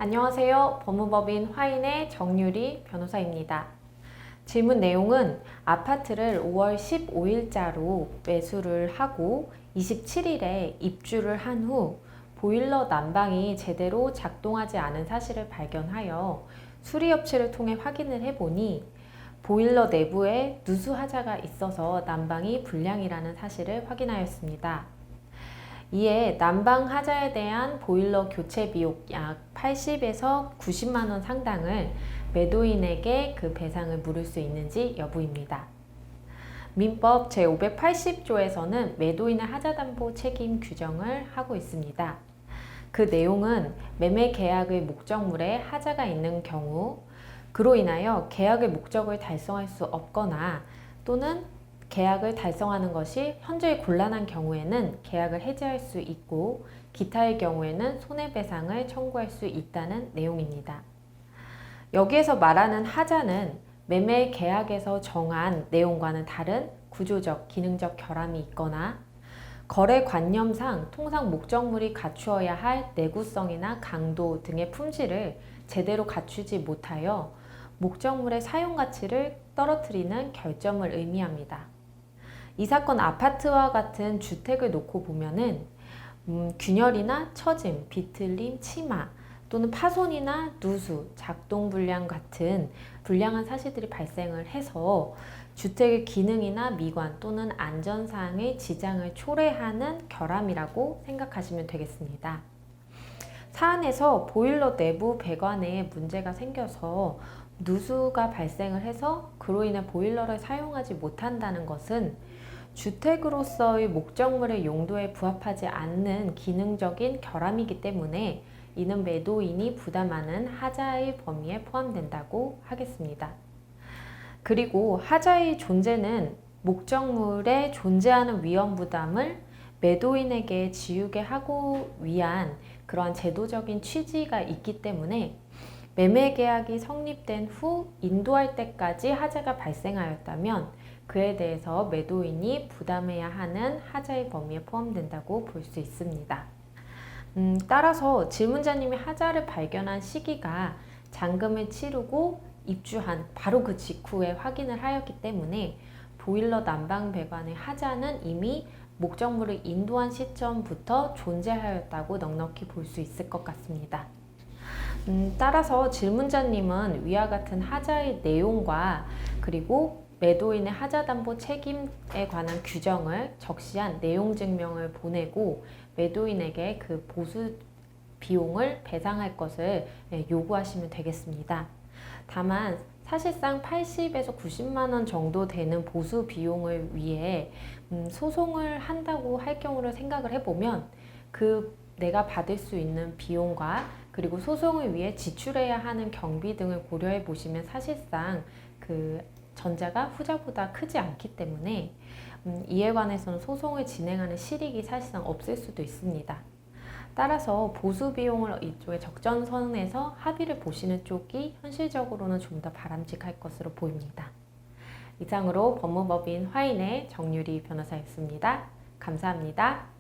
안녕하세요. 법무법인 화인의 정유리 변호사입니다. 질문 내용은 아파트를 5월 15일자로 매수를 하고 27일에 입주를 한 후 보일러 난방이 제대로 작동하지 않은 사실을 발견하여 수리업체를 통해 확인을 해보니 보일러 내부에 누수 하자가 있어서 난방이 불량이라는 사실을 확인하였습니다. 이에 난방 하자에 대한 보일러 교체 비용 약 80에서 90만 원 상당을 매도인에게 그 배상을 물을 수 있는지 여부입니다. 민법 제580조에서는 매도인의 하자담보 책임 규정을 하고 있습니다. 그 내용은 매매 계약의 목적물에 하자가 있는 경우 그로 인하여 계약의 목적을 달성할 수 없거나 또는 계약을 달성하는 것이 현저히 곤란한 경우에는 계약을 해지할 수 있고 기타의 경우에는 손해배상을 청구할 수 있다는 내용입니다. 여기에서 말하는 하자는 매매 계약에서 정한 내용과는 다른 구조적, 기능적 결함이 있거나 거래관념상 통상 목적물이 갖추어야 할 내구성이나 강도 등의 품질을 제대로 갖추지 못하여 목적물의 사용가치를 떨어뜨리는 결점을 의미합니다. 이 사건 아파트와 같은 주택을 놓고 보면은 균열이나 처짐, 비틀림, 치마 또는 파손이나 누수, 작동 불량 같은 불량한 사실들이 발생을 해서 주택의 기능이나 미관 또는 안전사항의 지장을 초래하는 결함이라고 생각하시면 되겠습니다. 사안에서 보일러 내부 배관에 문제가 생겨서 누수가 발생을 해서 그로 인해 보일러를 사용하지 못한다는 것은 주택으로서의 목적물의 용도에 부합하지 않는 기능적인 결함이기 때문에 이는 매도인이 부담하는 하자의 범위에 포함된다고 하겠습니다. 그리고 하자의 존재는 목적물에 존재하는 위험 부담을 매도인에게 지우게 하고 위한 그러한 제도적인 취지가 있기 때문에 매매 계약이 성립된 후 인도할 때까지 하자가 발생하였다면 그에 대해서 매도인이 부담해야 하는 하자의 범위에 포함된다고 볼 수 있습니다. 따라서 질문자님이 하자를 발견한 시기가 잔금을 치르고 입주한 바로 그 직후에 확인을 하였기 때문에 보일러 난방 배관의 하자는 이미 목적물을 인도한 시점부터 존재하였다고 넉넉히 볼 수 있을 것 같습니다. 따라서 질문자님은 위와 같은 하자의 내용과 그리고 매도인의 하자담보 책임에 관한 규정을 적시한 내용 증명을 보내고 매도인에게 그 보수 비용을 배상할 것을 요구하시면 되겠습니다. 다만 사실상 80에서 90만 원 정도 되는 보수 비용을 위해 소송을 한다고 할 경우를 생각을 해보면 그 내가 받을 수 있는 비용과 그리고 소송을 위해 지출해야 하는 경비 등을 고려해 보시면 사실상 그 전자가 후자보다 크지 않기 때문에 이에 관해서는 소송을 진행하는 실익이 사실상 없을 수도 있습니다. 따라서 보수 비용을 이쪽에 적정선에서 합의를 보시는 쪽이 현실적으로는 좀 더 바람직할 것으로 보입니다. 이상으로 법무법인 화인의 정유리 변호사였습니다. 감사합니다.